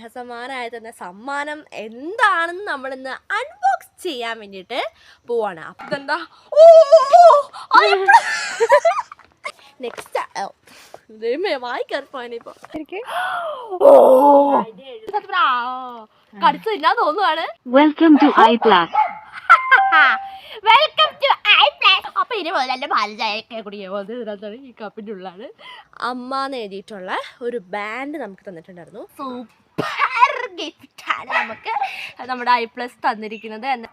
സ്നേഹസമ്മാനമായി തന്ന സമ്മാനം എന്താണെന്ന് നമ്മളിന്ന് അൺബോക്സ് ചെയ്യാൻ വേണ്ടിയിട്ട് പോവാണ്. അപ്പം ഇതെന്താ നെക്സ്റ്റ് വായിക്കറിപ്പോയിപ്പോ കടിച്ചില്ല തോന്നുവാണ്. വെൽക്കം ടു ഐപ്ലാസ്. വെൽക്കം ടു ഐപ്ലാസ്. അപ്പൊ ഇനി മുതൽ എന്റെ പാലചായ കുടിക്കാൻ ഈ കപ്പിൻ്റെ ഉള്ളിലാണ് അമ്മന്ന് എഴുതിയിട്ടുള്ള ഒരു ബാൻഡ് നമുക്ക് തന്നിട്ടുണ്ടായിരുന്നു. സൂപ്പർ ഗിഫ്റ്റാണ് നമുക്ക് നമ്മുടെ ഐപ്ലസ് തന്നിരിക്കുന്നത്. എന്താ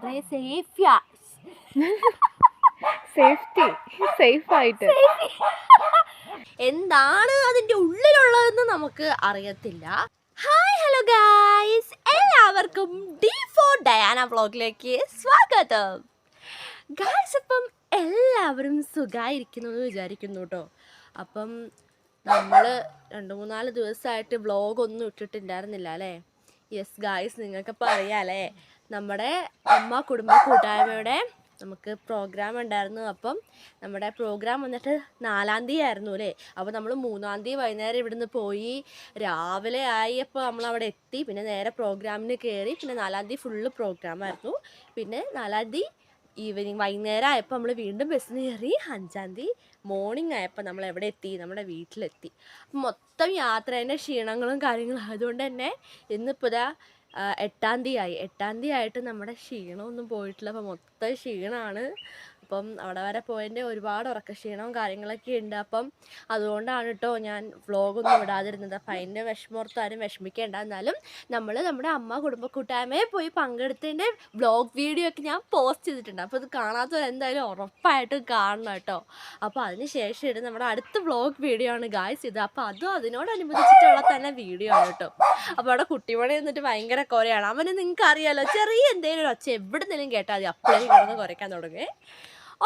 സേഫായിട്ട് എന്താണ് അതിന്റെ ഉള്ളിലുള്ളതെന്ന് നമുക്ക് അറിയത്തില്ല. ഹായ് ഹലോ ഗായ്സ്, എല്ലാവർക്കും D4 ഡയാന വ്ളോഗിലേക്ക് സ്വാഗതം. ഗായ്സ്, അപ്പം എല്ലാവരും സുഖമായിരിക്കുന്നു എന്ന് വിചാരിക്കുന്നു കേട്ടോ. അപ്പം നമ്മൾ 2-3 ദിവസമായിട്ട് വ്ളോഗൊന്നും ഇട്ടിട്ടുണ്ടായിരുന്നില്ല അല്ലേ? യെസ് ഗായ്സ്, നിങ്ങൾക്കിപ്പോൾ അറിയാമല്ലേ, നമ്മുടെ അമ്മ കുടുംബ കൂട്ടായ്മയുടെ നമുക്ക് പ്രോഗ്രാം ഉണ്ടായിരുന്നു. അപ്പം നമ്മുടെ പ്രോഗ്രാം വന്നിട്ട് 4-ാം തീയതി ആയിരുന്നു അല്ലേ? അപ്പോൾ നമ്മൾ 3-ാം തീയതി വൈകുന്നേരം ഇവിടുന്ന് പോയി, രാവിലെ ആയി. അപ്പോൾ നമ്മളവിടെ എത്തി, പിന്നെ നേരെ പ്രോഗ്രാമിന് കയറി. പിന്നെ 4-ാം തീയതി ഫുള്ള് പ്രോഗ്രാമായിരുന്നു. പിന്നെ 4-ാം തീയതി ഈവനിങ് വൈകുന്നേരം ആയപ്പോൾ നമ്മൾ വീണ്ടും ബസ്സിന് കയറി. 5-ാം തീയതി മോർണിംഗ് ആയപ്പോൾ നമ്മൾ എവിടെ എത്തി? നമ്മുടെ വീട്ടിലെത്തി. മൊത്തം യാത്രേൻ്റെ ക്ഷീണങ്ങളും കാര്യങ്ങളും ആയതുകൊണ്ട് തന്നെ ഇന്നിപ്പോൾ ഇതാ 8-ാം തീയതി ആയി. 8-ാം തീയതി ആയിട്ട് നമ്മുടെ ക്ഷീണമൊന്നും പോയിട്ടില്ല. അപ്പോൾ മൊത്തം ക്ഷീണമാണ്. അപ്പം അവിടെ വരെ പോയതിൻ്റെ ഒരുപാട് ഉറക്കക്ഷീണവും കാര്യങ്ങളൊക്കെ ഉണ്ട്. അപ്പം അതുകൊണ്ടാണ് കേട്ടോ ഞാൻ വ്ളോഗൊന്നും ഇടാതിരുന്നത്. അപ്പം അതിൻ്റെ വിഷമോർത്താരും വിഷമിക്കേണ്ട. എന്നാലും നമ്മൾ നമ്മുടെ അമ്മ കുടുംബ കൂട്ടായ്മയെ പോയി പങ്കെടുത്തതിൻ്റെ വ്ളോഗ് വീഡിയോ ഒക്കെ ഞാൻ പോസ്റ്റ് ചെയ്തിട്ടുണ്ട്. അപ്പോൾ ഇത് കാണാത്തവർ എന്തായാലും ഉറപ്പായിട്ടും കാണണം കേട്ടോ. അപ്പോൾ അതിന് ശേഷം ഇടും നമ്മുടെ അടുത്ത വ്ളോഗ് വീഡിയോ ആണ് ഗായ്സ് ഇത്. അപ്പോൾ അതും അതിനോടനുബന്ധിച്ചിട്ടുള്ള തന്നെ വീഡിയോ ആണ് കേട്ടോ. അപ്പോൾ അവിടെ കുട്ടിമണി എന്നിട്ട് ഭയങ്കര കുറയാണ്. അവന് നിങ്ങൾക്ക് അറിയാമല്ലോ, ചെറിയ എന്തെങ്കിലും ഒരു ഒച്ച എവിടുന്നെങ്കിലും കേട്ടാൽ മതി, അപ്പോഴേ കിടന്ന് കുറയ്ക്കാൻ തുടങ്ങി.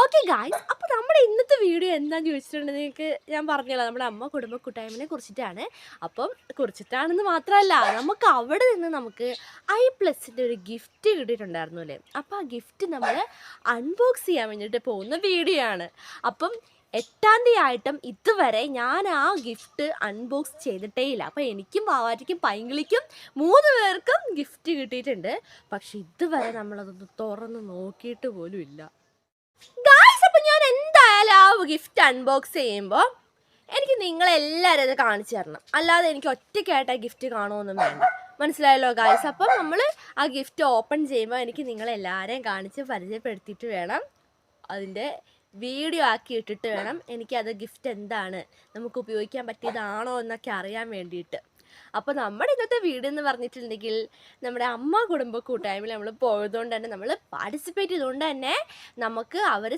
ഓക്കെ ഗായ്സ്, അപ്പോൾ നമ്മുടെ ഇന്നത്തെ വീഡിയോ എന്താണെന്ന് ചോദിച്ചിട്ടുണ്ടെങ്കിൽ നിങ്ങൾക്ക് ഞാൻ പറഞ്ഞല്ലോ, നമ്മുടെ അമ്മ കുടുംബ കൂട്ടായ്മയെ കുറിച്ചിട്ടാണ്. അപ്പം കുറിച്ചിട്ടാണെന്ന് മാത്രമല്ല, നമുക്ക് അവിടെ നിന്ന് നമുക്ക് ഐപ്ലസിൻ്റെ ഒരു ഗിഫ്റ്റ് കിട്ടിയിട്ടുണ്ടായിരുന്നു അല്ലേ? അപ്പോൾ ആ ഗിഫ്റ്റ് നമ്മൾ അൺബോക്സ് ചെയ്യാൻ വേണ്ടിയിട്ട് പോകുന്ന വീഡിയോ ആണ്. അപ്പം 8-ാം തീയതി ആയിട്ടും ഇതുവരെ ഞാൻ ആ ഗിഫ്റ്റ് അൺബോക്സ് ചെയ്തിട്ടേ ഇല്ല. അപ്പോൾ എനിക്കും വാവാറ്റിക്കും പൈങ്കിളിക്കും 3 പേർക്കും ഗിഫ്റ്റ് കിട്ടിയിട്ടുണ്ട്. പക്ഷെ ഇതുവരെ നമ്മളതൊന്ന് തുറന്ന് നോക്കിയിട്ട് പോലും ഇല്ല ഗായ്സ്. അപ്പം ഞാൻ എന്തായാലും ആ ഗിഫ്റ്റ് അൺബോക്സ് ചെയ്യുമ്പോൾ എനിക്ക് നിങ്ങളെല്ലാവരും അത് കാണിച്ചു തരണം. അല്ലാതെ എനിക്ക് ഒറ്റയ്ക്കായിട്ട് ആ ഗിഫ്റ്റ് കാണുമൊന്നും വേണ്ട. മനസ്സിലായല്ലോ ഗായ്സ്? അപ്പം നമ്മൾ ആ ഗിഫ്റ്റ് ഓപ്പൺ ചെയ്യുമ്പോൾ എനിക്ക് നിങ്ങളെല്ലാവരെയും കാണിച്ച് പരിചയപ്പെടുത്തിയിട്ട് വേണം, അതിൻ്റെ വീഡിയോ ആക്കി ഇട്ടിട്ട് വേണം എനിക്കത് ഗിഫ്റ്റ് എന്താണ്, നമുക്ക് ഉപയോഗിക്കാൻ പറ്റിയതാണോ എന്നൊക്കെ അറിയാൻ വേണ്ടിയിട്ട്. അപ്പോൾ നമ്മുടെ ഇന്നത്തെ വീഡിയോ എന്ന് പറഞ്ഞിട്ടുണ്ടെങ്കിൽ നമ്മുടെ അമ്മ കുടുംബ കൂട്ടായ്മയിൽ നമ്മൾ പോയതുകൊണ്ട് തന്നെ, നമ്മൾ പാർട്ടിസിപ്പേറ്റ് ചെയ്തുകൊണ്ട് തന്നെ നമുക്ക് അവർ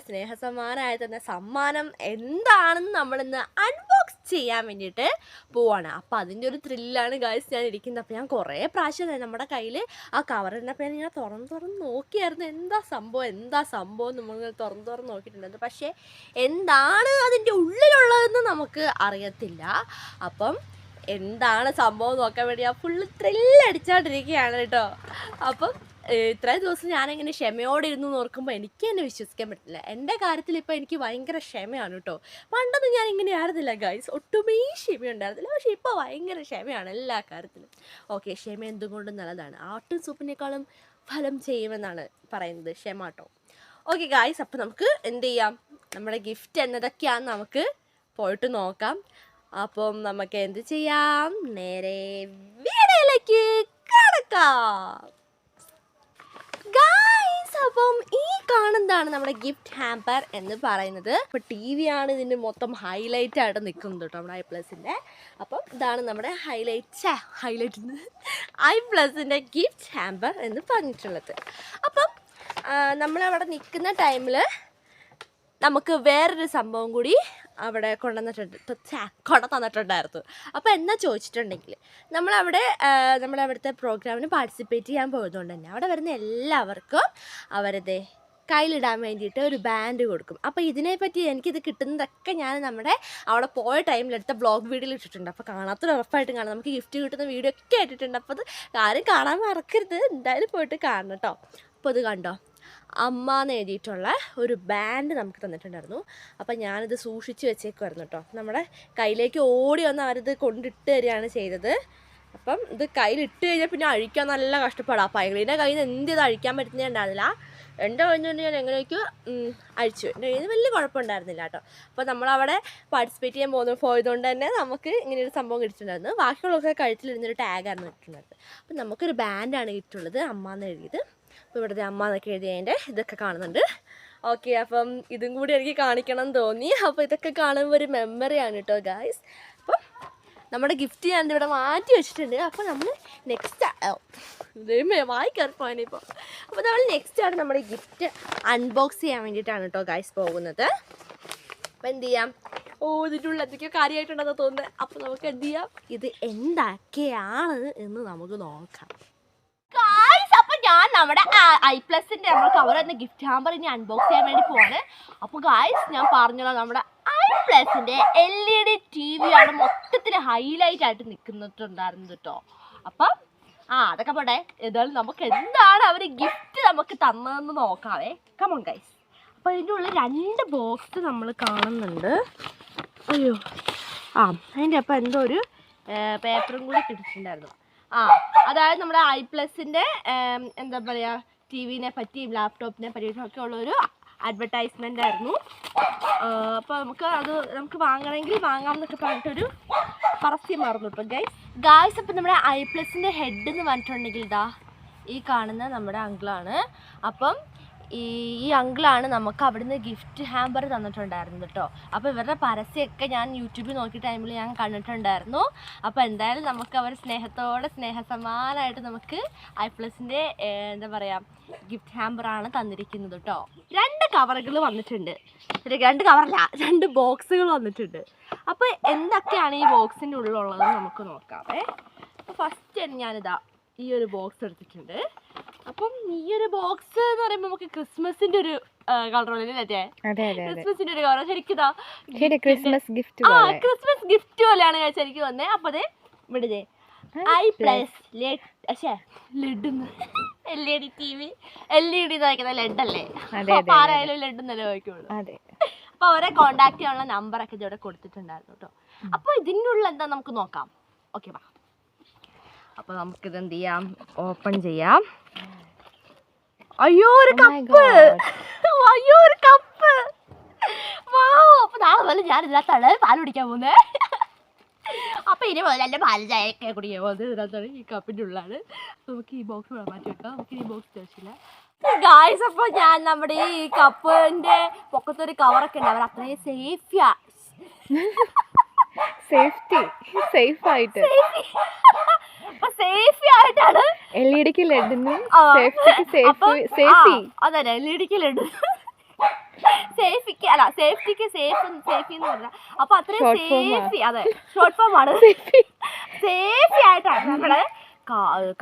സ്നേഹസമ്മാനമായി തന്ന സമ്മാനം എന്താണെന്ന് നമ്മളിന്ന് അൺബോക്സ് ചെയ്യാൻ വേണ്ടിയിട്ട് പോവാണ്. അപ്പോൾ അതിൻ്റെ ഒരു ത്രില്ലാണ് ഗായ്സ് ഞാൻ ഇരിക്കുന്നത്. അപ്പോൾ ഞാൻ കുറേ പ്രാവശ്യം നമ്മുടെ കയ്യിൽ ആ കവറിനപ്പോൾ ഞാൻ തുറന്ന് നോക്കിയായിരുന്നു, എന്താ സംഭവം നമ്മൾ തുറന്ന് നോക്കിയിട്ടുണ്ടായിരുന്നു. പക്ഷേ എന്താണ് അതിൻ്റെ ഉള്ളിലുള്ളതെന്ന് നമുക്ക് അറിയത്തില്ല. അപ്പം എന്താണ് സംഭവം നോക്കാൻ വേണ്ടി ഞാൻ ഫുള്ള് ത്രില്ലടിച്ചോണ്ടിരിക്കുകയാണ് കേട്ടോ. അപ്പം ഇത്രയും ദിവസം ഞാനിങ്ങനെ ക്ഷമയോടെ ഇരുന്ന് നോക്കുമ്പോൾ എനിക്ക് തന്നെ വിശ്വസിക്കാൻ പറ്റില്ല. എൻ്റെ കാര്യത്തിൽ ഇപ്പോൾ എനിക്ക് ഭയങ്കര ക്ഷമയാണ് കേട്ടോ. പണ്ടൊന്നും ഞാൻ ഇങ്ങനെ ആയിരുന്നില്ല ഗൈസ്, ഒട്ടുമേ ക്ഷമയുണ്ടായിരുന്നില്ല. പക്ഷേ ഇപ്പോൾ ഭയങ്കര ക്ഷമയാണ് എല്ലാ കാര്യത്തിലും. ഓക്കെ, ക്ഷമ എന്തുകൊണ്ടും നല്ലതാണ്. ആട്ടും സൂപ്പിനേക്കാളും ഫലം ചെയ്യുമെന്നാണ് പറയുന്നത് ക്ഷമ കേട്ടോ. ഓക്കെ ഗൈസ്, അപ്പോൾ നമുക്ക് എന്ത് ചെയ്യാം, നമ്മുടെ ഗിഫ്റ്റ് എന്നതൊക്കെയാണെന്ന് നമുക്ക് പോയിട്ട് നോക്കാം. അപ്പം നമുക്ക് എന്ത് ചെയ്യാം, നേരെ വീഡിയോയിലേക്ക് കടക്കാം ഗായ്സ്. അപ്പം ഈ കാണുന്നതാണ് നമ്മുടെ ഗിഫ്റ്റ് ഹാമ്പർ എന്ന് പറയുന്നത്. ഇപ്പോൾ TV ആണ് ഇതിൻ്റെ മൊത്തം ഹൈലൈറ്റ് ആയിട്ട് നിൽക്കുന്നത് കേട്ടോ നമ്മുടെ ഐപ്ലസിൻ്റെ. അപ്പം ഇതാണ് നമ്മുടെ ഹൈലൈറ്റ് ഐപ്ലസിൻ്റെ ഗിഫ്റ്റ് ഹാമ്പർ എന്ന് പറഞ്ഞിട്ടുള്ളത്. അപ്പം നമ്മളവിടെ നിൽക്കുന്ന ടൈമിൽ നമുക്ക് വേറൊരു സംഭവം കൂടി അവിടെ കൊണ്ടു തന്നിട്ടുണ്ടായിരുന്നു. അപ്പോൾ എന്താ ചോദിച്ചിട്ടുണ്ടെങ്കിൽ, നമ്മുടെ അവിടുത്തെ പ്രോഗ്രാമിന് പാർട്ടിസിപ്പേറ്റ് ചെയ്യാൻ പോയതുകൊണ്ട് തന്നെ അവിടെ വരുന്ന എല്ലാവർക്കും അവരത് കയ്യിലിടാൻ വേണ്ടിയിട്ട് ഒരു ബാൻഡ് കൊടുക്കും. അപ്പോൾ ഇതിനെപ്പറ്റി എനിക്കിത് കിട്ടുന്നതൊക്കെ ഞാൻ നമ്മുടെ അവിടെ പോയ ടൈമിലെടുത്ത ബ്ലോഗ് വീഡിയോയിൽ ഇട്ടിട്ടുണ്ട്. അപ്പോൾ കാണാത്തൊരു ഉറപ്പായിട്ടും കാണാം. നമുക്ക് ഗിഫ്റ്റ് കിട്ടുന്ന വീഡിയോ ഒക്കെ ഇട്ടിട്ടുണ്ട്. അപ്പോൾ അത് ആരും കാണാൻ മറക്കരുത്, എന്തായാലും പോയിട്ട് കാണണം കേട്ടോ. അപ്പോൾ ഇത് കണ്ടോ, അമ്മ എന്ന് എഴുതിയിട്ടുള്ള ഒരു ബാൻഡ് നമുക്ക് തന്നിട്ടുണ്ടായിരുന്നു. അപ്പം ഞാനിത് സൂക്ഷിച്ച് വെച്ചേക്കുമായിരുന്നു കേട്ടോ. നമ്മുടെ കയ്യിലേക്ക് ഓടി വന്ന് അവരിത് കൊണ്ടിട്ട് തരികയാണ് ചെയ്തത്. അപ്പം ഇത് കയ്യിലിട്ട് കഴിഞ്ഞാൽ പിന്നെ അഴിക്കാൻ നല്ല കഷ്ടപ്പാടാണ്. അപ്പം പൈങ്കിളീൻ്റെ കയ്യിൽ നിന്ന് എന്ത് ഇത് അഴിക്കാൻ പറ്റുന്നുണ്ടായിരുന്നില്ല. എൻ്റെ കയ്യിൽ നിന്ന് ഞാൻ എങ്ങനെയൊക്കെ അഴിച്ചു. എൻ്റെ കയ്യിൽ നിന്ന് വലിയ കുഴപ്പമുണ്ടായിരുന്നില്ല കേട്ടോ. അപ്പോൾ നമ്മളവിടെ പാർട്ടിസിപ്പേറ്റ് ചെയ്യാൻ പോയതുകൊണ്ട് തന്നെ നമുക്ക് ഇങ്ങനെയൊരു സംഭവം കിട്ടിയിട്ടുണ്ടായിരുന്നു. ബാക്കിയുള്ളവർക്ക് കഴുത്തിലിരുന്നൊരു ടാഗായിരുന്നു കിട്ടുന്നത്. അപ്പം നമുക്കൊരു ബാൻഡാണ് കിട്ടുള്ളത്, അമ്മ എന്ന് എഴുതിയത്. അപ്പോൾ ഇവിടുത്തെ അമ്മ എന്നൊക്കെ എഴുതിയതിൻ്റെ ഇതൊക്കെ കാണുന്നുണ്ട്. ഓക്കെ, അപ്പം ഇതും കൂടി എനിക്ക് കാണിക്കണം എന്ന് തോന്നി. അപ്പോൾ ഇതൊക്കെ കാണുമ്പോൾ ഒരു മെമ്മറിയാണ് കേട്ടോ ഗായ്സ്. അപ്പം നമ്മുടെ ഗിഫ്റ്റ് ഞാൻ ഇവിടെ മാറ്റി വെച്ചിട്ടുണ്ട്. അപ്പോൾ നമ്മൾ നെക്സ്റ്റ് വായിക്കാറ് പോകാനിപ്പോൾ. അപ്പോൾ നമ്മൾ നെക്സ്റ്റാണ് നമ്മുടെ ഗിഫ്റ്റ് അൺബോക്സ് ചെയ്യാൻ വേണ്ടിയിട്ടാണ് കേട്ടോ ഗായ്സ് പോകുന്നത്. അപ്പോൾ എന്ത് ചെയ്യാം, ഇതിൻ്റെ ഉള്ളിൽ എന്തൊക്കെയോ കാര്യമായിട്ടുണ്ടെന്ന് തോന്നുന്നത്. അപ്പോൾ നമുക്ക് എന്ത് ചെയ്യാം, ഇത് എന്തൊക്കെയാണ് എന്ന് നമുക്ക് നോക്കാം. അപ്പോൾ ഞാൻ നമ്മുടെ iPlusന്റെ നമ്മൾ കവർ തന്നെ ഗിഫ്റ്റ് ഹാമ്പർ ഇനി അൺബോക്സ് ചെയ്യാൻ വേണ്ടി പോവാണ്. അപ്പോൾ ഗായ്സ് ഞാൻ പറഞ്ഞല്ലോ, നമ്മുടെ iPlusന്റെ LED TV ആണ് മൊത്തത്തിൽ ഹൈലൈറ്റ് ആയിട്ട് നിൽക്കുന്നുണ്ടായിരുന്നത് കേട്ടോ. അപ്പം അതൊക്കെ പോട്ടെ, ഏതായാലും നമുക്ക് എന്താണ് അവർ ഗിഫ്റ്റ് നമുക്ക് തന്നതെന്ന് നോക്കാവേ. Come on guys. അപ്പോൾ അതിൻ്റെ ഉള്ളിൽ 2 ബോക്സ് നമ്മൾ കാണുന്നുണ്ട്. അയ്യോ, അതിൻ്റെ അപ്പം എന്തോ ഒരു പേപ്പറും കൂടി കിട്ടിയിട്ടുണ്ടായിരുന്നു. അതായത് നമ്മുടെ iPlusന്റെ എന്താ പറയുക, TV-നെ പറ്റിയും ലാപ്ടോപ്പിനെ പറ്റിയിട്ടൊക്കെ ഉള്ളൊരു അഡ്വർടൈസ്മെൻ്റ് ആയിരുന്നു. അപ്പോൾ നമുക്ക് വാങ്ങണമെങ്കിൽ വാങ്ങാമെന്നൊക്കെ പറഞ്ഞിട്ടൊരു പരസ്യമായിരുന്നു കേട്ടോ ഗായ്സ്. അപ്പം നമ്മുടെ iPlusന്റെ ഹെഡ് എന്ന് പറഞ്ഞിട്ടുണ്ടെങ്കിൽ ഈ കാണുന്ന നമ്മുടെ അങ്കിളാണ്. അപ്പം ഈ അങ്കിളാണ് നമുക്ക് അവിടുന്ന് ഗിഫ്റ്റ് ഹാമ്പർ തന്നിട്ടുണ്ടായിരുന്നത് കേട്ടോ. അപ്പോൾ ഇവരുടെ പരസ്യമൊക്കെ ഞാൻ യൂട്യൂബിൽ നോക്കിയ ടൈമിൽ ഞാൻ കണ്ടിട്ടുണ്ടായിരുന്നു. അപ്പോൾ എന്തായാലും നമുക്ക് അവർ സ്നേഹസമാനമായിട്ട് നമുക്ക് iPlusന്റെ എന്താ പറയുക ഗിഫ്റ്റ് ഹാമ്പറാണ് തന്നിരിക്കുന്നത് കേട്ടോ. 2 കവറുകൾ വന്നിട്ടുണ്ട്. 2 കവറല്ല, 2 ബോക്സുകൾ വന്നിട്ടുണ്ട്. അപ്പോൾ എന്തൊക്കെയാണ് ഈ ബോക്സിൻ്റെ ഉള്ളിലുള്ളത് നമുക്ക് നോക്കാവേ. അപ്പോൾ ഫസ്റ്റ് ഞാനിതാ ഈ ഒരു ബോക്സ് എടുത്തിട്ടുണ്ട്. അപ്പം ഈ ഒരു ബോക്സ് എന്ന് പറയുമ്പോൾ നമുക്ക് ക്രിസ്മസിന്റെ ഒരു കളറല്ലേ, ക്രിസ്മസിന്റെ ഒരു കളർ ശരിക്കും ക്രിസ്മസ് ഗിഫ്റ്റ് പോലെയാണ് ശരിക്കും വന്നേ. അപ്പൊ അതെ ഇവിടെ iPlus LED TV LED വായിക്കുന്ന ലെഡ് അല്ലേ, ആരായാലും ലെഡ് എന്നല്ലേ വായിക്കുള്ളൂ. അപ്പൊ അവരെ കോണ്ടാക്ട് ചെയ്യാനുള്ള നമ്പറൊക്കെ ഇവിടെ കൊടുത്തിട്ടുണ്ടായിരുന്നു കേട്ടോ. അപ്പൊ ഇതിൻ്റെ ഉള്ളിൽ എന്താ നമുക്ക് നോക്കാം. ഓക്കെ വാ. അപ്പോൾ നമുക്കിത് എന്ത് ചെയ്യാം, ഓപ്പൺ ചെയ്യാം. അയ്യോ ഒരു കപ്പ്, അപ്പോൾ നാളെ പോലെ ഞാൻ ഇതിനകത്താണ് പാൽ കുടിക്കാൻ പോകുന്നത്. അപ്പോൾ ഇനി മുതൽ എൻ്റെ പാൽ ചായയൊക്കെ കുടിക്കാൻ പോകുന്നത് ഇതിനകത്താണ്, ഈ കപ്പിൻ്റെ ഉള്ളിലാണ്. നമുക്ക് ഈ ബോക്സ് മാറ്റി വെക്കാം, നമുക്ക് ഈ ബോക്സ് ആവശ്യമില്ല ഗായ്സ്. അപ്പോൾ ഞാൻ നമ്മുടെ ഈ കപ്പിൻ്റെ പൊക്കത്തൊരു കവറൊക്കെ ഉണ്ട്, അവർ അത്രയും സേഫി ആയിട്ടാണ് LED-ക്ക് ലെഡിന് അതെ LED-ക്ക് ലെഡ് സേഫിക്ക് അല്ല സേഫ്റ്റിക്ക് സേഫി എന്ന് പറഞ്ഞാൽ അപ്പൊ അത്രയും സേഫി, അതെ ഷോർട്ട് ഫോം ആണ്, സേഫി ആയിട്ടാണ് നമ്മുടെ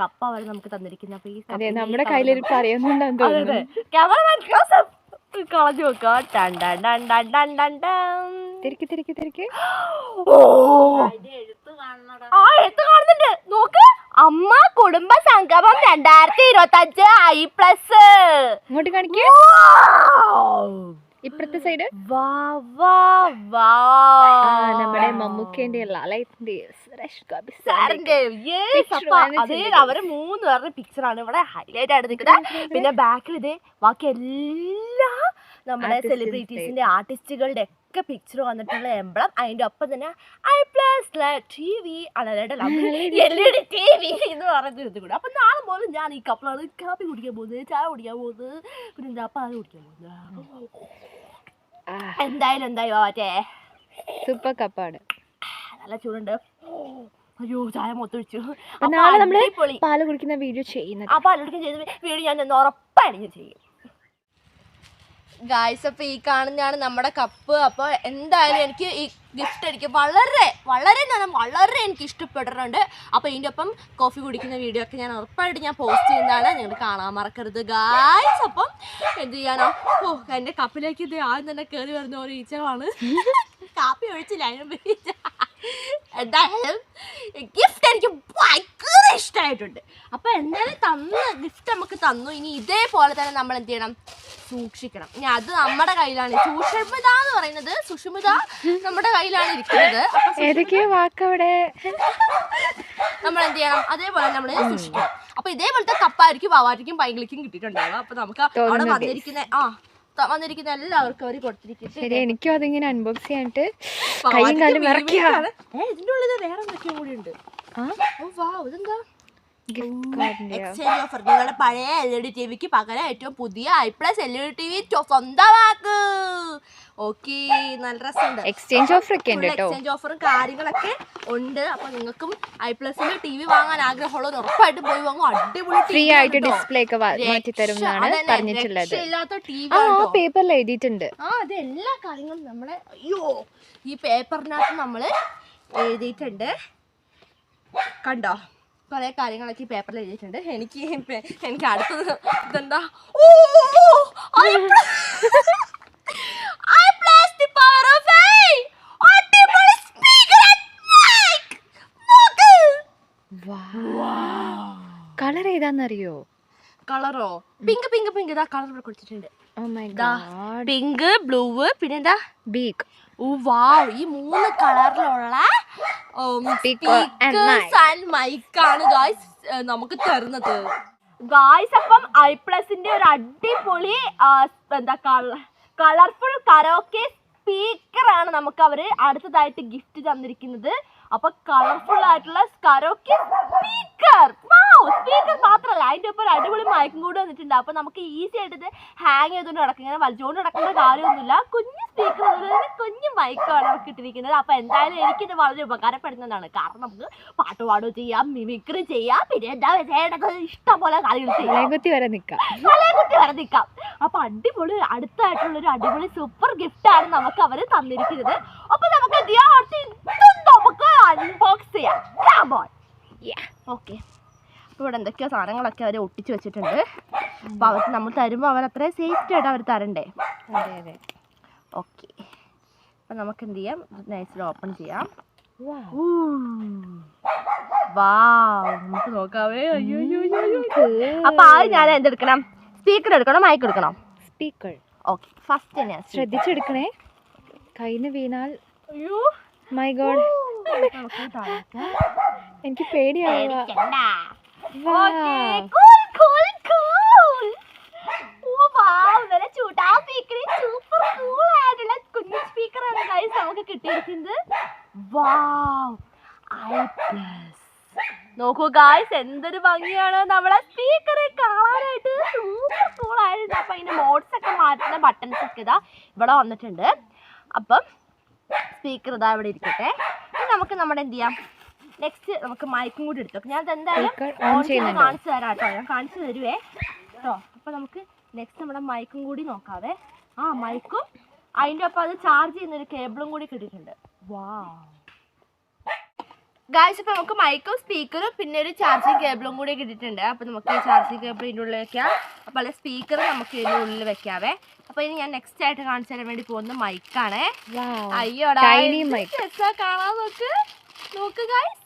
കപ്പ അവർ നമുക്ക് തന്നിരിക്കുന്നത്. അപ്പൊ ഈ നമ്മുടെ കയ്യിലിരിപ്പ് അറിയുന്നുണ്ടെന്ന് ക്യാമറമാൻ കളഞ്ഞു വെക്കാം. എഴുത്ത് കാണുന്നുണ്ട് നോക്ക്. അമ്മ കുടുംബ സംഗമം 2025 iPlus. ഇങ്ങോട്ട് കാണിക്കേ, ഇപ്പുറത്തെ സൈഡ് നമ്മുടെ മമ്മൂക്കേന്റെ അവര് 3 പേരുടെ പിക്ചറാണ് ഇവിടെ ഹൈലൈറ്റ് ആയിട്ട് നിൽക്കുന്നത്. പിന്നെ ബാക്കിൽ ഇത് ബാക്കി എല്ലാ നമ്മുടെ സെലിബ്രിറ്റീസിന്റെ ആർട്ടിസ്റ്റുകളുടെ ഒക്കെ പിക്ചർ വന്നിട്ടുള്ള എംബ്ലം, അതിന്റെ ഒപ്പം തന്നെ iPlus TV LED TV എന്ന് പറഞ്ഞിരുന്നു കൂടെ. അപ്പൊ നാളെ പോലും ഞാൻ ഈ കപ്പിലാണ് കാപ്പി കുടിക്കാൻ പോകുന്നത്, ചായ കുടിക്കാൻ പോകുന്നത്, പിന്നെ എന്താ പാല് കുടിക്കാൻ പോകുന്നത്. എന്തായാലും മറ്റേ സൂപ്പർ കപ്പാണ്, നല്ല ചൂടുണ്ട്. അയ്യോ ചായ മൊത്തം ഒഴിച്ചു. നാളെ നമ്മള് പാല് കുടിക്കുന്ന വീഡിയോ ചെയ്യുന്നത്, ആ പാല് കുടിക്കുന്ന ചെയ്ത വീഡിയോ ഞാൻ ഉറപ്പായിട്ട് ഞാൻ ചെയ്യും ഗായ്സ്. അപ്പോൾ ഈ കാണുന്നതാണ് നമ്മുടെ കപ്പ്. അപ്പോൾ എന്തായാലും എനിക്ക് ഈ ഗിഫ്റ്റ് എനിക്ക് വളരെ എനിക്ക് ഇഷ്ടപ്പെട്ടിട്ടുണ്ട്. അപ്പോൾ ഇതിൻ്റെ ഒപ്പം കോഫി കുടിക്കുന്ന വീഡിയോ ഒക്കെ ഞാൻ ഉറപ്പായിട്ട് ഞാൻ പോസ്റ്റ് ചെയ്യുന്നതാണ്, നിങ്ങൾ കാണാൻ മറക്കരുത് ഗായ്സ്. അപ്പം എന്ത് ചെയ്യാനോ, എൻ്റെ കപ്പിലേക്ക് ഇത് ആദ്യം തന്നെ കയറി വരുന്ന ഓരോ ഈച്ചകളാണ്. കാപ്പി ഒഴിച്ചില്ല, അതിന് എന്തായാലും ഗിഫ്റ്റ് എനിക്ക് ഭയങ്കര ഇഷ്ടമായിട്ടുണ്ട്. അപ്പോൾ എന്തായാലും ഗിഫ്റ്റ് നമുക്ക് തന്നു. ഇനി ഇതേപോലെ തന്നെ നമ്മൾ എന്ത് ചെയ്യണം, സൂക്ഷിക്കണം. ഇനി അത് നമ്മുടെ കയ്യിലാണ്. സുഷ്മിത എന്ന് പറയുന്നത് നമ്മുടെ കയ്യിലാണ് ഇരിക്കുന്നത്. ഏതൊക്കെയോ വാക്കവിടെ നമ്മൾ എന്ത് ചെയ്യണം, അതേപോലെ നമ്മൾ സൂക്ഷിക്കണം. അപ്പൊ ഇതേപോലത്തെ കപ്പായിരിക്കും വാവാറ്റിക്കും പൈങ്കിളിക്കും കിട്ടിയിട്ടുണ്ടാവുക. അപ്പൊ നമുക്ക് അവിടെ വന്നിരിക്കുന്ന എല്ലാവർക്കും അവർ കൊടുത്തിരിക്കുന്നത്. ശരി, എനിക്കും അതിങ്ങനെ അൺബോക്സ് ചെയ്യാനിട്ട് കൈയും കാലും വിറക്കിയാണ്. ഇതിന്റെ ഉള്ളിൽ വേറെ എന്തൊക്കെയും കൂടി ഉണ്ട്. ഇതെന്താ എക്സ്ചേഞ്ച് ഓഫർ. നിങ്ങളുടെ പഴയ LED ടിവിക്ക് പകരം ഏറ്റവും പുതിയ iPlus LED TV സ്വന്തമാക്ക്. ഓക്കെ, നല്ല രസമുണ്ട്. എക്സ്ചേഞ്ച് ഓഫർ ഒക്കെ ഉണ്ട് കേട്ടോ. എക്സ്ചേഞ്ച് ഓഫറും കാര്യങ്ങളൊക്കെ ഉണ്ട്. അപ്പൊ നിങ്ങൾക്കും iPlusന്റെ TV വാങ്ങാൻ ആഗ്രഹമുള്ളത് ഉറപ്പായിട്ടും പോയി വാങ്ങും. അടിപൊളി ഫ്രീ ആയിട്ട് ഡിസ്പ്ലേ ഒക്കെ മാറ്റി തരും എന്നാണ് പറഞ്ഞിട്ടുള്ളത്. പേപ്പറിൽ എഴുതിയിട്ടുണ്ട്. അത് എല്ലാ കാര്യങ്ങളും നമ്മളെ ഈ പേപ്പറിനകത്ത് നമ്മൾ എഴുതിയിട്ടുണ്ട്. കണ്ടോ, കുറെ കാര്യങ്ങളൊക്കെ ഈ പേപ്പറിൽ എഴുതിയിട്ടുണ്ട്. എനിക്ക് അടുത്തത് ഇതെന്താ, കളർ ഏതാന്നറിയോ? കളറോ? Pink pink pink. ഇതാ കളർ ഇവിടെ കൊടുത്തിട്ടുണ്ട്. പിങ്ക്, ബ്ലൂ, പിന്നെന്താ ബീക്ക്. ഈ 3 കളറിലുള്ള മൈക്കാണ് ഗായ്സ് നമുക്ക് തരുന്നത്. ഗായ്സ്, അപ്പം iPlusന്റെ ഒരു അടിപൊളി എന്താ കളർഫുൾ കരോക്കെ സ്പീക്കറാണ് നമുക്ക് അവര് അടുത്തതായിട്ട് ഗിഫ്റ്റ് തന്നിരിക്കുന്നത്. അപ്പൊ കളർഫുൾ ആയിട്ടുള്ള കരോക്കെ സ്പീക്കർ മാത്രമല്ല, അതിന്റെ ഒപ്പം ഒരു അടിപൊളി മൈക്കും കൂടെ വന്നിട്ടുണ്ട്. അപ്പൊ നമുക്ക് ഈസി ആയിട്ട് ഇത് ഹാങ് ചെയ്തുകൊണ്ട് നടക്കും. ഇങ്ങനെ വലിച്ചുകൊണ്ട് നടക്കേണ്ട കാര്യമൊന്നുമില്ല. കുഞ്ഞു സ്പീക്കർ, കുഞ്ഞു മൈക്കാണ് നമുക്ക് ഇട്ടിരിക്കുന്നത്. അപ്പൊ എന്തായാലും എനിക്കിത് വളരെ ഉപകാരപ്പെടുന്നതാണ്. കാരണം നമുക്ക് പാട്ട് പാടുകയും ചെയ്യാം, മിമിക്രി ചെയ്യാം, പിന്നെ എന്താ ഇഷ്ടം പോലെ കാര്യങ്ങൾ ചെയ്യാം. തലകുത്തി വരെ നിൽക്കാം. അപ്പൊ അടിപൊളി അടുത്തായിട്ടുള്ളൊരു അടിപൊളി സൂപ്പർ ഗിഫ്റ്റ് ആണ് നമുക്ക് അവര് തന്നിരിക്കുന്നത്. അപ്പൊ നമുക്ക് നമുക്ക് അൺബോക്സ് ചെയ്യാം. ഓക്കെ, അപ്പോൾ ഇവിടെ എന്തൊക്കെയോ സാധനങ്ങളൊക്കെ അവർ ഒട്ടിച്ച് വെച്ചിട്ടുണ്ട്. അപ്പോൾ അവർക്ക് നമ്മൾ തരുമ്പോൾ അവരത്രയും സേഫ്റ്റി ആയിട്ട് അവർ തരണ്ടേ. അതെ. ഓക്കെ, അപ്പം നമുക്ക് എന്ത് ചെയ്യാം, നൈസിൽ ഓപ്പൺ ചെയ്യാം. നമുക്ക് നോക്കാവേ. അപ്പൊ ആദ്യം ഞാൻ എന്തെടുക്കണം? സ്പീക്കർ എടുക്കണം, മൈക്ക് എടുക്കണം? സ്പീക്കർ. ഓക്കെ, ഫസ്റ്റ് ഞാൻ ശ്രദ്ധിച്ചെടുക്കണേ, കയ്യിൽ വീണാൽ. മൈ ഗോഡ്, എനിക്ക് പേടിയാവുക. നമുക്ക് കിട്ടിയിരിക്കുന്നത് നോക്കൂ ഗായ്സ്, എന്തൊരു ഭംഗിയാണ് നമ്മളെ സ്പീക്കർ കാണാനായിട്ട്. സൂപ്പർ കൂൾ ആയിരുന്നു. അപ്പൊ അതിന്റെ മോഡ്സ് ഒക്കെ മാറ്റുന്ന ബട്ടൺസ് ഒക്കെ ഇതാ ഇവിടെ വന്നിട്ടുണ്ട്. അപ്പം സ്പീക്കർ ഇതാ ഇവിടെ ഇരിക്കട്ടെ. നമുക്ക് നമ്മുടെ എന്ത് ചെയ്യാം, നെക്സ്റ്റ് നമുക്ക് മൈക്കും കൂടി എടുത്തു. ഞാൻ എന്തായാലും കാണിച്ചു തരാം കേട്ടോ. ഞാൻ കാണിച്ചു തരുവേ കേട്ടോ. അപ്പൊ നമുക്ക് നെക്സ്റ്റ് നമ്മുടെ മൈക്കും കൂടി നോക്കാവേ. മൈക്കും അതിൻ്റെ ഒപ്പം അത് ചാർജ് ചെയ്യുന്നൊരു കേബിളും കൂടി കിട്ടിയിട്ടുണ്ട്. ഗായ്സ്, ഇപ്പൊ നമുക്ക് മൈക്കും സ്പീക്കറും പിന്നെ ഒരു ചാർജിങ് കേബിളും കൂടി കിട്ടിയിട്ടുണ്ട്. അപ്പൊ നമുക്ക് ഈ ചാർജിങ് കേബിൾ ഇതിൻ്റെ ഉള്ളിൽ വെക്കാം. അപ്പൊ അല്ലെ സ്പീക്കർ നമുക്ക് ഇതിൻ്റെ ഉള്ളിൽ വെക്കാവേ. അപ്പൊ ഇനി ഞാൻ നെക്സ്റ്റ് ആയിട്ട് കാണിച്ചു തരാൻ വേണ്ടി പോകുന്ന മൈക്കാണേ. അയ്യോടാ, കാണാൻ നോക്ക് ഗായ്സ്.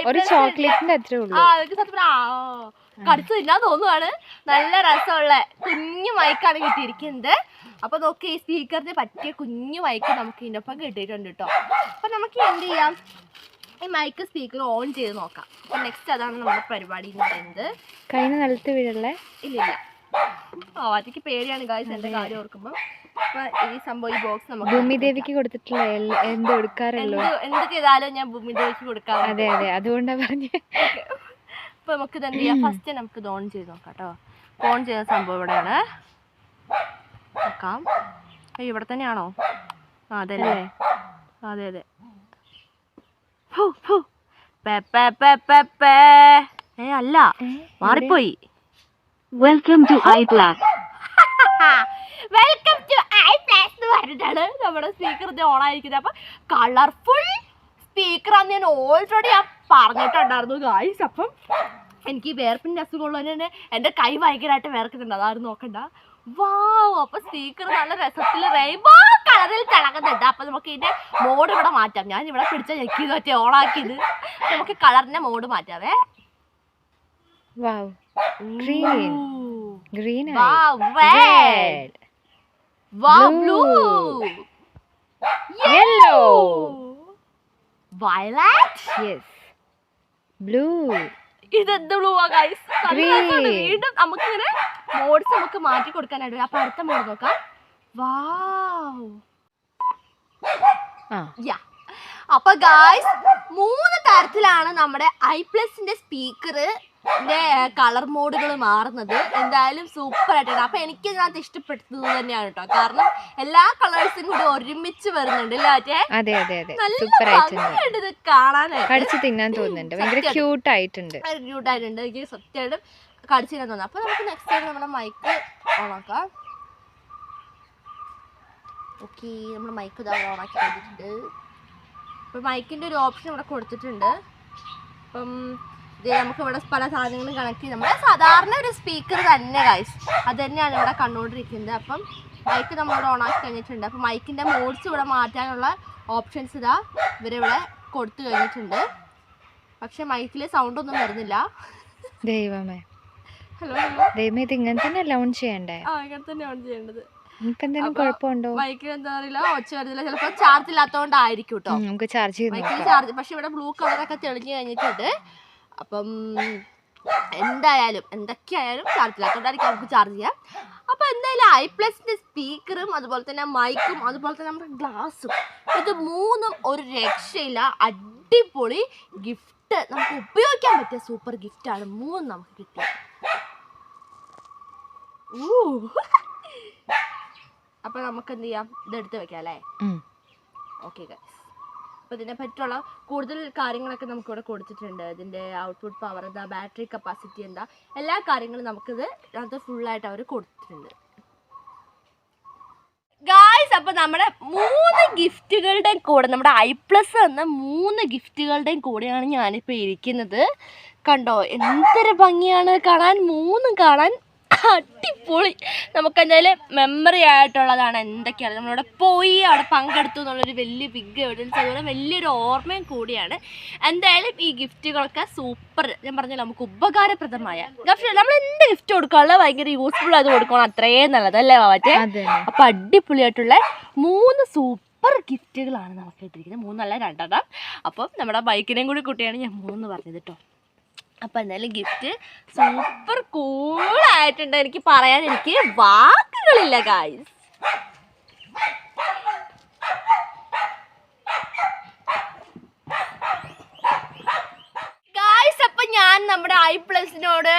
ഒരു ചോക്ലേറ്റിന്റെ അത്രേ ഉള്ളൂ. കടിച്ചു തിന്നാൻ തോന്നുവാണ്. നല്ല രസമുള്ള കുഞ്ഞു മൈക്കാണ് കിട്ടിയിരിക്കുന്നത്. അപ്പൊ നോക്കി, ഈ സ്പീക്കറിന് പറ്റിയ കുഞ്ഞു മൈക്ക് നമുക്ക് ഇതിൻ്റെ ഒപ്പം കിട്ടിയിട്ടുണ്ട് കേട്ടോ. അപ്പൊ നമുക്ക് എന്ത് ചെയ്യാം, ഈ മൈക്ക് സ്പീക്കർ ഓൺ ചെയ്ത് നോക്കാം. അപ്പൊ നെക്സ്റ്റ് അതാണ് നമ്മുടെ പരിപാടി എന്ന് പറയുന്നത്. കഴിഞ്ഞ നിലത്ത് വീഴല്ലേ? ഇല്ല, അതിക്ക് പേടിയാണ് ഗായ്സ് എന്റെ കാര്യം ഓർക്കുമ്പോ. അപ്പൊ ഈ സംഭവം, ഈ ബോക്സ് നമുക്ക് ഭൂമിദേവിക്ക് കൊടുത്തിട്ടില്ല, എന്ത് കൊടുക്കാറുള്ളൂ. എന്ത് ചെയ്താലും ഞാൻ ഭൂമിദേവിക്ക് കൊടുക്കാം. അതെ, അതുകൊണ്ടാ പറഞ്ഞേ. അപ്പൊ നമുക്ക് ഇത് എന്ത് ചെയ്യാം, ഫസ്റ്റ് നമുക്ക് ഇത് ഓൺ ചെയ്ത് നോക്കാം കേട്ടോ. ഓൺ ചെയ്യുന്ന സംഭവം ഇവിടെയാണ്. നോക്കാം, ഇവിടെ തന്നെയാണോ? അതല്ലേ, അതെ. അല്ല, മാറിപ്പോയി. Welcome to iPlus. Welcome to iPlus എന്ന് പറഞ്ഞിട്ടാണ് നമ്മുടെ സ്പീക്കർ ഇത് ഓൺ ആയിരിക്കുന്നത്. അപ്പൊ കളർഫുൾ സ്പീക്കറാന്ന് ഞാൻ ഓൾറെഡി പറഞ്ഞിട്ടുണ്ടായിരുന്നു ഗായ്സ്. അപ്പം എനിക്ക് വേർപ്പിന്റെ അസുഖമുള്ളത് തന്നെ എൻ്റെ കൈ ഭയങ്കരമായിട്ട് വേർക്കുന്നുണ്ട്. അതാരും നോക്കണ്ട. അപ്പൊ സ്പീക്കർ നല്ല രസത്തിൽ റെയിൻബോ കളറിൽ തിളങ്ങുന്നുണ്ട്. അപ്പൊ നമുക്ക് ഇതിന്റെ മോഡ് ഇവിടെ മാറ്റാം. ഞാൻ ഇവിടെ പിടിച്ച ഞെക്കിയത് പറ്റി ഓണാക്കിയത്. നമുക്ക് കളറിന്റെ മോഡ് മാറ്റാവേ. Green Wow, red. Wow, blue. Yellow. Violet. Yes. Blue. ഇതെന്ത് ബ്ലൂ ആ ഗൈസ്? Green. വീണ്ടും നമുക്ക് ഇങ്ങനെ മോഡ്സ് നമുക്ക് മാറ്റി കൊടുക്കാനായിട്ട്. അപ്പൊ അടുത്ത മോഡ് നോക്കാം. വാവ്. യാ. അപ്പൊ ഗൈസ് 3 തരത്തിലാണ് നമ്മുടെ ഐപ്ലസിന്റെ സ്പീക്കറിന്റെ കളർ മോഡുകൾ മാറുന്നത്. എന്തായാലും സൂപ്പർ ആയിട്ടുണ്ട്. അപ്പൊ എനിക്ക് ഇതിനകത്ത് ഇഷ്ടപ്പെട്ടത് തന്നെയാണ് കേട്ടോ. കാരണം എല്ലാ കളേഴ്സും കൂടി ഒരുമിച്ച് വരുന്നുണ്ട് അല്ലേ? അതെ അതെ അതെ, നല്ല സൂപ്പർ ആയിട്ടുണ്ട്. ഭംഗിയുണ്ട് ഇത് കാണാനായിട്ട്. കടിച്ച് തിന്നാൻ തോന്നുന്നുണ്ട്. ഭയങ്കര ക്യൂട്ട് ആയിട്ടുണ്ട്. ക്യൂട്ടായിട്ടുണ്ട്. എനിക്ക് സത്യമായിട്ടും കടിച്ചു തിന്നാൻ തോന്നുന്നു. അപ്പൊ നമുക്ക് നെക്സ്റ്റ് ടൈം നമ്മുടെ മൈക്ക് ഓണാക്കാം. ഓക്കെ, നമ്മുടെ മൈക്ക് ഇതാ ഓണാക്കി കഴിഞ്ഞിട്ടുണ്ട്. അപ്പം മൈക്കിൻ്റെ ഒരു ഓപ്ഷൻ ഇവിടെ കൊടുത്തിട്ടുണ്ട്. അപ്പം ഇത് നമുക്ക് ഇവിടെ പല സാധനങ്ങളും കണക്ട് ചെയ്ത് നമ്മുടെ സാധാരണ ഒരു സ്പീക്കർ തന്നെ ഗൈസ് അത് തന്നെയാണ് ഇവിടെ കണ്ടുകൊണ്ടിരിക്കുന്നത്. അപ്പം മൈക്ക് നമ്മളിവിടെ ഓണാക്കി കഴിഞ്ഞിട്ടുണ്ട്. അപ്പം മൈക്കിൻ്റെ മോഡ്സ് ഇവിടെ മാറ്റാനുള്ള ഓപ്ഷൻസ് ഇതാ ഇവരിവിടെ കൊടുത്തു കഴിഞ്ഞിട്ടുണ്ട്. പക്ഷെ മൈക്കിൽ സൗണ്ട് ഒന്നും വരുന്നില്ല. ദൈവമേ, ഹലോ ദൈവമേ, ഇത് ഇങ്ങനെ തന്നെ ലോഞ്ച് ചെയ്യണ്ടേ? ഇങ്ങനെ തന്നെയാണ് ചെയ്യേണ്ടത്. ഇനിയിപ്പോ എന്തെങ്കിലും കുഴപ്പമുണ്ടോ? മൈക്കിൽ എന്താ അറിയില്ല, ഒച്ച വരുന്നില്ല. ചിലപ്പോൾ ചാർജ് ഇല്ലാത്തതുകൊണ്ടായിരിക്കും കേട്ടോ. നമുക്ക് ചാർജ് ചെയ്ത് മൈക്കിൽ ചാർജ്, പക്ഷെ ഇവിടെ ബ്ലൂ കളറൊക്കെ തെളിഞ്ഞു കഴിഞ്ഞിട്ടുണ്ട്. അപ്പം എന്തായാലും എന്തൊക്കെയായാലും ചാർജ് ഇല്ലാത്തതുകൊണ്ടായിരിക്കും നമുക്ക് ചാർജ് ചെയ്യാം. അപ്പോൾ എന്തായാലും ഐപ്ലസിൻ്റെ സ്പീക്കറും അതുപോലെ തന്നെ മൈക്കും അതുപോലെ തന്നെ നമ്മുടെ ഗ്ലാസും ഇത് 3ഉം ഒരു രക്ഷയില്ല. അടിപൊളി ഗിഫ്റ്റ്, നമുക്ക് ഉപയോഗിക്കാൻ പറ്റിയ സൂപ്പർ ഗിഫ്റ്റാണ് 3 നമുക്ക് കിട്ടിയത്. അപ്പൊ നമുക്ക് എന്ത് ചെയ്യാം, ഇതെടുത്ത് വെക്കാം അല്ലേ? ഓക്കെ ഗൈസ്, അപ്പോൾ ഇതിനെ പറ്റിയുള്ള കൂടുതൽ കാര്യങ്ങളൊക്കെ നമുക്കിവിടെ കൊടുത്തിട്ടുണ്ട്. ഇതിൻ്റെ ഔട്ട്പുട്ട് പവർ എന്താ, ബാറ്ററി കപ്പാസിറ്റി എന്താ, എല്ലാ കാര്യങ്ങളും നമുക്കിത് അത് ഫുള്ളായിട്ട് അവർ കൊടുത്തിട്ടുണ്ട് ഗായ്സ്. അപ്പോൾ നമ്മുടെ 3 ഗിഫ്റ്റുകളുടെ കൂടെ, നമ്മുടെ ഐപ്ലസ് എന്ന 3 ഗിഫ്റ്റുകളുടെയും കൂടെയാണ് ഞാനിപ്പോൾ ഇരിക്കുന്നത്. കണ്ടോ എന്തൊരു ഭംഗിയാണ് കാണാൻ, 3 കാണാൻ അടിപൊളി. നമുക്ക് എന്തായാലും മെമ്മറി ആയിട്ടുള്ളതാണ്. എന്തൊക്കെയാണ് നമ്മളിവിടെ പോയി അവിടെ പങ്കെടുത്തു എന്നുള്ളൊരു വലിയ ബിഗ് എവിഡൻസ്, അതുപോലെ വലിയൊരു ഓർമ്മയും കൂടിയാണ്. എന്തായാലും ഈ ഗിഫ്റ്റുകളൊക്കെ സൂപ്പർ, ഞാൻ പറഞ്ഞല്ലോ നമുക്ക് ഉപകാരപ്രദമായ ഗിഫ്റ്റ്. നമ്മൾ എന്ത് ഗിഫ്റ്റ് കൊടുക്കാനുള്ള ഭയങ്കര യൂസ്ഫുൾ ആയത് കൊടുക്കണം, അത്രയും നല്ലതല്ലേ മാറ്റേ? അപ്പം അടിപൊളിയായിട്ടുള്ള 3 സൂപ്പർ ഗിഫ്റ്റുകളാണ് നമുക്ക് ഇട്ടിരിക്കുന്നത്. 3 അല്ല 2. അപ്പം നമ്മുടെ ബൈക്കിനെയും കൂടി കുട്ടിയാണ് ഞാൻ 3 പറഞ്ഞത് കേട്ടോ. അപ്പം എന്തായാലും ഗിഫ്റ്റ് സൂപ്പർ കൂളായിട്ടുണ്ട്. എനിക്ക് പറയാൻ എനിക്ക് വാക്കുകളില്ല ഗായ്സ്. ഗായ്സ് അപ്പം ഞാൻ നമ്മുടെ ഐപ്ലസിനോട്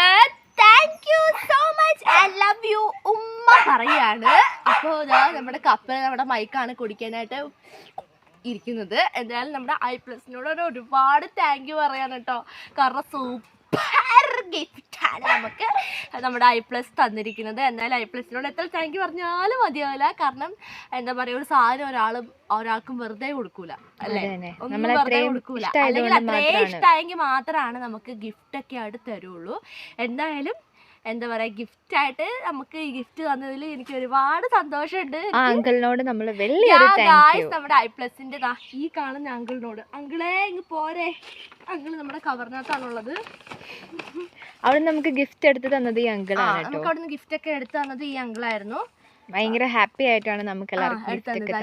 thank you so much, I love you ഉമ്മ പറയാണ്. അപ്പോൾ ഇതാ നമ്മുടെ കപ്പിൽ നമ്മുടെ മൈക്കാണ് കുടിക്കാനായിട്ട് ഇരിക്കുന്നത്. എന്തായാലും നമ്മുടെ ഐപ്ലസിനോട് ഒരുപാട് താങ്ക് യു പറയാൻ കേട്ടോ. കാരണം സൂപ്പർ ഗിഫ്റ്റാണ് നമുക്ക് നമ്മുടെ ഐപ്ലസ് തന്നിരിക്കുന്നത്. എന്തായാലും ഐപ്ലസിനോട് എത്ര താങ്ക് യു പറഞ്ഞാലും മതിയാവില്ല. കാരണം എന്താ പറയുക, ഒരു സാധനം ഒരാൾക്കും വെറുതെ കൊടുക്കൂല അല്ലേ, ഒന്നും വെറുതെ കൊടുക്കൂല. അല്ലെങ്കിൽ അത്രയും ഇഷ്ടമായെങ്കിൽ മാത്രമാണ് നമുക്ക് ഗിഫ്റ്റൊക്കെ ആയിട്ട് തരുള്ളൂ. എന്തായാലും എന്താ പറയാ, ഗിഫ്റ്റായിട്ട് നമുക്ക് ഈ ഗിഫ്റ്റ് തന്നതിൽ എനിക്ക് ഒരുപാട് സന്തോഷമുണ്ട്. അങ്കിളിനോട് നമ്മൾ നമ്മുടെ ഐപ്ലസിന്റെ ഈ കാണുന്ന അങ്കിളിനോട്, അങ്കിളെ ഇങ്ങ് പോരെ, അങ്കിള് നമ്മുടെ കവറിനകത്താണുള്ളത്. അവിടെ നമുക്ക് ഗിഫ്റ്റ് എടുത്ത് തന്നത് ഈ അങ്കിളാണ്. നമുക്ക് അവിടെ നിന്ന് ഗിഫ്റ്റ് ഒക്കെ എടുത്ത് തന്നത് ഈ അങ്കിളായിരുന്നു. ഭയങ്കര ഹാപ്പി ആയിട്ടാണ് നമുക്ക്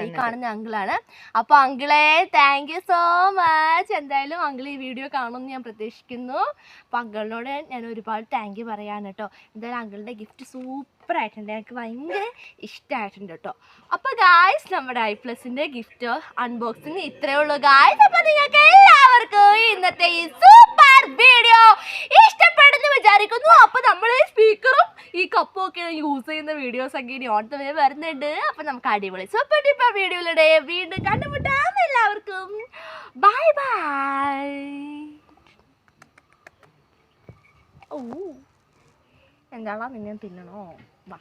ഈ കാണുന്ന അങ്കിളാണ്. അപ്പൊ അങ്കിളെ താങ്ക് യു സോ മച്ച്. എന്തായാലും അങ്കിൾ ഈ വീഡിയോ കാണുമെന്ന് ഞാൻ പ്രതീക്ഷിക്കുന്നു. അപ്പൊ അങ്കിളിനോട് ഞാൻ ഒരുപാട് താങ്ക് യു പറയാണ് കേട്ടോ. എന്തായാലും അങ്കിളിന്റെ ഗിഫ്റ്റ് സൂപ്പർ ആയിട്ടുണ്ട്, എനിക്ക് ഭയങ്കര ഇഷ്ടമായിട്ടുണ്ട് കേട്ടോ. അപ്പൊ ഗായ്സ് നമ്മുടെ ഐപ്ലസിന്റെ ഗിഫ്റ്റ് അൺബോക്സിങ് ഇത്രയേ ഉള്ളൂ ഗായ്സ്. അപ്പൊ നിങ്ങൾക്ക് എല്ലാവർക്കും ഇന്നത്തെ ഈ സൂപ്പർ വീഡിയോ ഇഷ്ടപ്പെടുന്നു വിചാരിക്കുന്നു. അപ്പൊ നമ്മൾ ഈ സ്പീക്കറും ഈ കപ്പും ഒക്കെ യൂസ് ചെയ്യുന്ന വീഡിയോസ് ഒക്കെ ഇനി ഓൺ ദ വേ വരുന്നുണ്ട്. അപ്പൊ നമുക്ക് അടിപൊളി സൂപ്പർ ടിപ്പർ വീഡിയോയിലൂടെ വീണ്ടും കണ്ടുമുട്ടാം. എല്ലാവർക്കും ബൈ ബൈ. എന്താണോ നിങ്ങൾ തിന്നണോ? വാ.